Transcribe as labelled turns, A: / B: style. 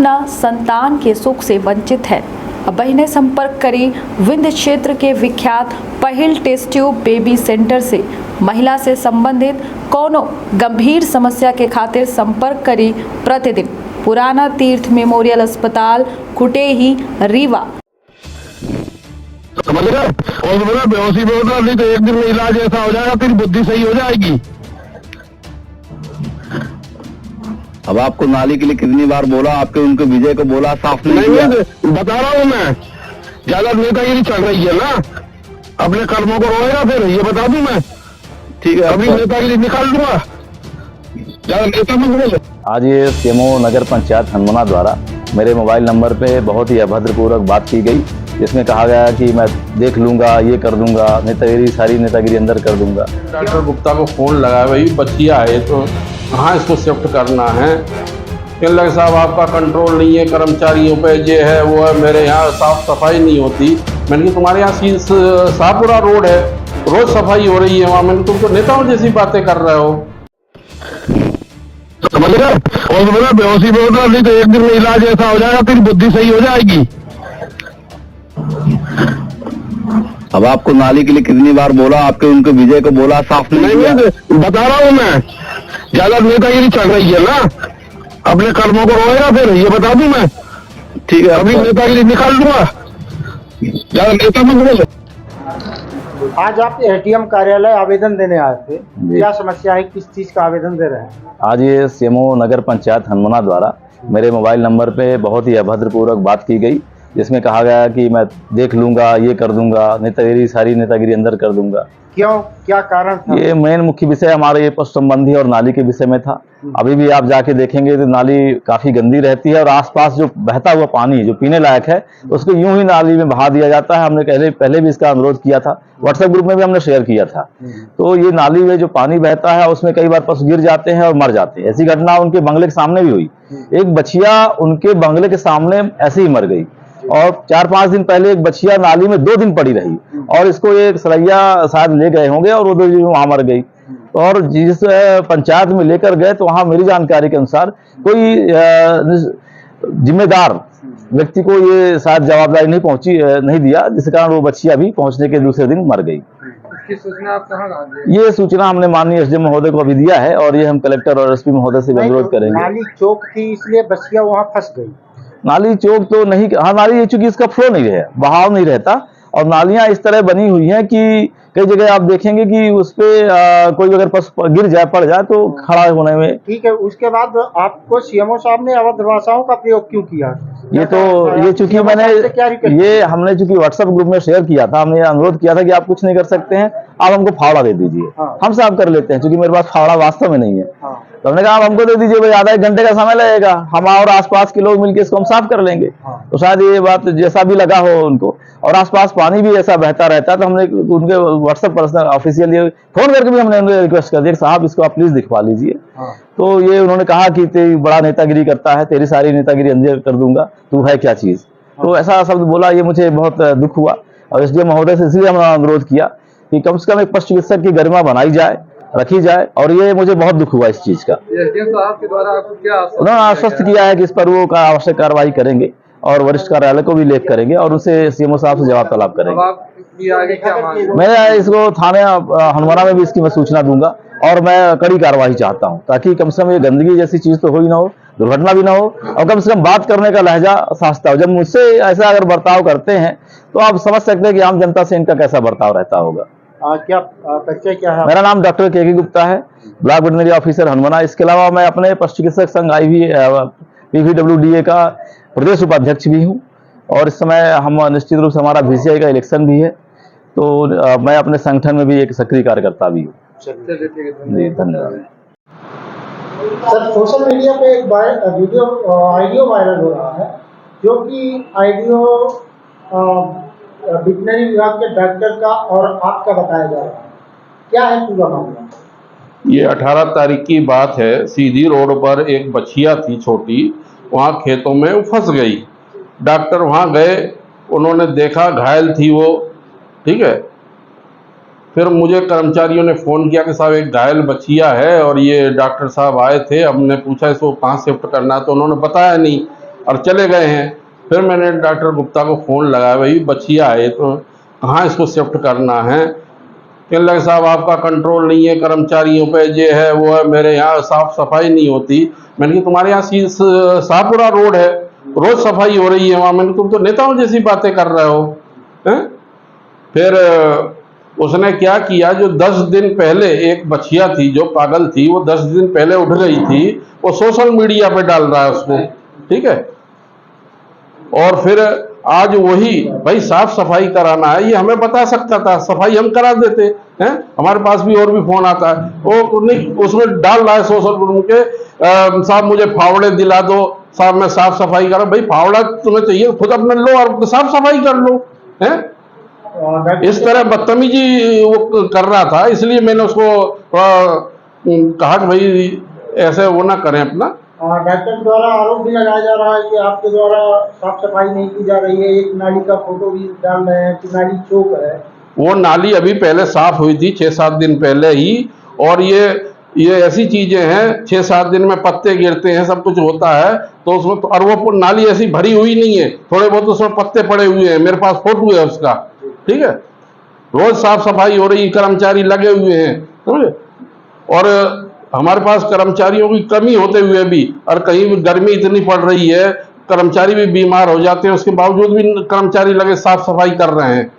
A: अपना संतान के सुख से वंचित है। अब बहनें संपर्क करी विंध्य क्षेत्र के विख्यात पहिल टेस्ट ट्यूब बेबी सेंटर से। महिला से संबंधित कोनो गंभीर समस्या के खातिर संपर्क करी प्रतिदिन पुराना तीर्थ मेमोरियल अस्पताल कुटेही रीवा।
B: समझ गए? और बोला बेहोशी में होता नहीं तो एक दिन में इलाज ऐसा हो जाएगा, तेरी बुद्धि सही हो जाएगी।
C: अब आपको नाली के लिए कितनी बार बोला, आपके उनको विजय को बोला, साफ नहीं
B: नहीं
C: किया।
B: बता रहा हूँ मैं, ज्यादा नेतागिरी चल रही है ना, अपने कर्मों को रोएगा फिर, ये बता दूं मैं।
C: ठीक है,
B: अभी नेतागिरी निकाल दूंगा, ज्यादा नेता मत बोलो।
D: आज ये सीएमओ नगर पंचायत हनुमाना द्वारा मेरे मोबाइल नंबर पे बहुत ही अभद्रपूर्वक बात की गई, जिसमें कहा गया कि मैं देख लूंगा, ये कर दूंगा, नेतागिरी सारी नेतागिरी अंदर कर दूंगा।
E: डॉक्टर गुप्ता को फोन लगाया, भाई बच्चिया है तो कहाँ इसको शिफ्ट करना है। कहने लगे साहब आपका कंट्रोल नहीं है, कर्मचारियों पे ये है वो है, मेरे यहाँ साफ सफाई नहीं होती। मैंने कहा तुम्हारे यहाँ शाहपुरा रोड है, रोज सफाई हो रही है वहाँ। मैंने तुम तो नेताओं जैसी बातें कर रहे हो।
B: समझ गए? और बोला बेहोशी में होता नहीं तो एक दिन में इलाज ऐसा हो जाएगा, तेरी बुद्धि सही हो जाएगी।
C: अब आपको नाली के लिए कितनी बार बोला, आपके उनको विजय को बोला, साफ नहीं किया।
B: बता रहा हूँ मैं, ज्यादा नेतागिरी चल रही है ना, अपने कर्मों को रोएगा फिर, ये बता दूं मैं।
C: ठीक है,
B: अभी नेतागिरी निकाल दूंगा, ज्यादा नेता मत बोलो।
F: आज आप एटीएम कार्यालय आवेदन देने आए थे, क्या समस्या है, किस चीज का आवेदन दे रहे हैं?
D: आज ये सीएमओ नगर पंचायत हनुमाना द्वारा मेरे मोबाइल नंबर पे बहुत ही अभद्रपूर्वक बात की गई, जिसमें कहा गया कि मैं देख लूंगा, ये कर दूंगा, नेतागिरी सारी नेतागिरी अंदर कर दूंगा।
F: क्यों, क्या कारण था?
D: ये मेन मुख्य विषय हमारे ये पशु संबंधी और नाली के विषय में था। अभी भी आप जाके देखेंगे तो नाली काफी गंदी रहती है और आसपास जो बहता हुआ पानी जो पीने लायक है उसको यूं ही नाली में बहा दिया जाता है। हमने पहले भी इसका अनुरोध किया था, व्हाट्सएप ग्रुप में भी हमने शेयर किया था। तो ये नाली में जो पानी बहता है उसमें कई बार पशु गिर जाते हैं और मर जाते हैं। ऐसी घटना उनके बंगले के सामने भी हुई। एक बछिया उनके बंगले के सामने ऐसे ही मर गई और 4-5 दिन पहले एक बछिया नाली में 2 दिन पड़ी रही और इसको एक सरैया शायद ले गए होंगे और वो 2 दिन वहां मर गई। और जिस पंचायत में लेकर गए तो वहां मेरी जानकारी के अनुसार कोई जिम्मेदार व्यक्ति को ये शायद जवाबदारी नहीं दिया, जिस कारण वो बछिया भी पहुंचने के दूसरे दिन मर गई।
F: इसकी सूचना आप कहाँ दी?
D: ये सूचना हमने माननीय एसडीएम महोदय को अभी दिया है और ये हम कलेक्टर और एसपी महोदय से भी अनुरोध करेंगे।
F: नाली चौक थी इसलिए बछिया वहाँ फंस गई।
D: नाली चौक तो नहीं, हाँ नाली चूंकि इसका फ्लो नहीं है, बहाव नहीं रहता और नालियां इस तरह बनी हुई हैं कि कई जगह आप देखेंगे कि उस पे कोई अगर पशु गिर जाए, पड़ जाए तो खड़ा होने में।
F: ठीक है, उसके बाद आपको सीएमओ साहब ने अवैध भाषाओं का प्रयोग क्यों किया?
D: ये चूंकि हमने चूंकि व्हाट्सएप ग्रुप में शेयर किया था, हमने अनुरोध किया था कि आप कुछ नहीं कर सकते हैं, आप हमको फावड़ा दे दीजिए। हम साफ कर लेते हैं, चूंकि मेरे पास फावड़ा वास्तव में नहीं है। तो हमने कहा आप हमको दे दीजिए, भाई आधा 1 घंटे का समय लगेगा, हम और आसपास के लोग मिलकर इसको हम साफ कर लेंगे। तो शायद ये बात जैसा भी लगा हो उनको, और आसपास पानी भी ऐसा बहता रहता है तो हमने उनके व्हाट्सएप पर्सनल ऑफिशियली फोन करके भी हमने उन्हें रिक्वेस्ट कर दिया साहब इसको आप प्लीज दिखवा लीजिए। तो ये उन्होंने कहा कि तेरी बड़ा नेतागिरी करता है, तेरी सारी नेतागिरी अंदर कर दूंगा, तू है क्या चीज। तो ऐसा शब्द बोला, ये मुझे बहुत दुख हुआ और एसडीएम महोदय से इसलिए हमने अनुरोध किया कि कम से कम एक पशु चिकित्सक की गरिमा बनाई जाए, रखी जाए, और ये मुझे बहुत दुख हुआ इस चीज का।
F: एसडीएम साहब के द्वारा आपको क्या
D: उन्होंने आश्वस्त किया है कि इस पर वो आवश्यक कार्रवाई करेंगे और वरिष्ठ कार्यालय को भी लेख करेंगे और उनसे सीएमओ साहब से जवाब तलब करेंगे।
F: आगे क्या मांग?
D: मैं इसको थाने हनुमाना में भी इसकी मैं सूचना दूंगा और मैं कड़ी कार्रवाई चाहता हूं ताकि कम से कम ये गंदगी जैसी चीज तो हो ही ना हो, दुर्घटना भी ना हो, और कम से कम बात करने का लहजा सास्ता हो। जब मुझसे ऐसा अगर बर्ताव करते हैं तो आप समझ सकते हैं कि आम जनता से इनका कैसा बर्ताव रहता होगा।
F: क्या परिचय क्या है?
D: मेरा नाम डॉक्टर के गुप्ता है, ब्लॉक वेटरनरी ऑफिसर हनुमाना। इसके अलावा मैं अपने पशु चिकित्सक संघ PVWDA का प्रदेश उपाध्यक्ष भी हूँ और इस समय हम निश्चित रूप से हमारा VCI का इलेक्शन भी है, तो मैं अपने संगठन में भी एक सक्रिय कार्यकर्ता भी हूँ। जी धन्यवाद।
F: सर, सोशल मीडिया पे एक ऑडियो वायरल हो रहा है, जो कि ऑडियो वेटरनरी विभाग के डॉक्टर का और आपका बताया जा रहा है, क्या है पूरा मामला?
E: ये 18 तारीख की बात है। सीधी रोड पर एक बछिया थी छोटी, वहाँ खेतों में वो फंस गई। डॉक्टर वहाँ गए, उन्होंने देखा घायल थी वो, ठीक है। फिर मुझे कर्मचारियों ने फ़ोन किया कि साहब एक घायल बछिया है और ये डॉक्टर साहब आए थे, हमने पूछा इसको कहाँ शिफ्ट करना है तो उन्होंने बताया नहीं। और चले गए हैं। फिर मैंने डॉक्टर गुप्ता को फ़ोन लगाया, भाई बच्चियाँ है तो कहाँ इसको शिफ्ट करना है। कहने लगे साहब आपका कंट्रोल नहीं है, कर्मचारियों पे ये है वो है, मेरे यहाँ साफ सफाई नहीं होती। मैंने कहा तुम्हारे यहाँ शाहपुरा रोड है, रोज सफाई हो रही है वहाँ। मैंने तुम तो नेताओं जैसी बातें कर रहे हो हैं। फिर उसने क्या किया, जो 10 दिन पहले एक बच्चिया थी जो पागल थी, वो 10 दिन पहले उठ गई थी, वो सोशल मीडिया पे डाल रहा है उसको, ठीक है। और फिर आज वही भाई साफ सफाई कराना है, ये हमें बता सकता था, सफाई हम करा देते हैं। हमारे पास भी और भी फोन आता है, वो नहीं उसमें डाल रहा है सोशल मीडिया के, साहब मुझे फावड़े दिला दो, साहब मैं साफ सफाई करा। भाई फावड़ा तुम्हें चाहिए खुद अपने लो और साफ सफाई कर लो हैं। इस तरह बदतमीजी वो कर रहा था, इसलिए मैंने उसको कहा कि भाई ऐसे वो ना करें अपना।
F: डॉक्टर द्वारा आरोप भी लगाया जा रहा है कि आपके द्वारा साफ सफाई नहीं की जा रही है। एक नाली का फोटो भी डाल रहे हैं कि नाली चौक है। वो
E: नाली अभी पहले साफ हुई थी 6-7 दिन पहले ही, और ये ऐसी चीजें हैं 6-7 दिन में पत्ते गिरते हैं, सब कुछ होता है तो उसमें तो, और वो नाली ऐसी भरी हुई नहीं है, थोड़े बहुत उसमें पत्ते पड़े हुए हैं, मेरे पास फोटो है उसका, ठीक है। रोज साफ सफाई हो रही, कर्मचारी लगे हुए हैं, समझे। और हमारे पास कर्मचारियों की कमी होते हुए भी, और कहीं भी गर्मी इतनी पड़ रही है, कर्मचारी भी बीमार हो जाते हैं, उसके बावजूद भी कर्मचारी लगे साफ सफाई कर रहे हैं।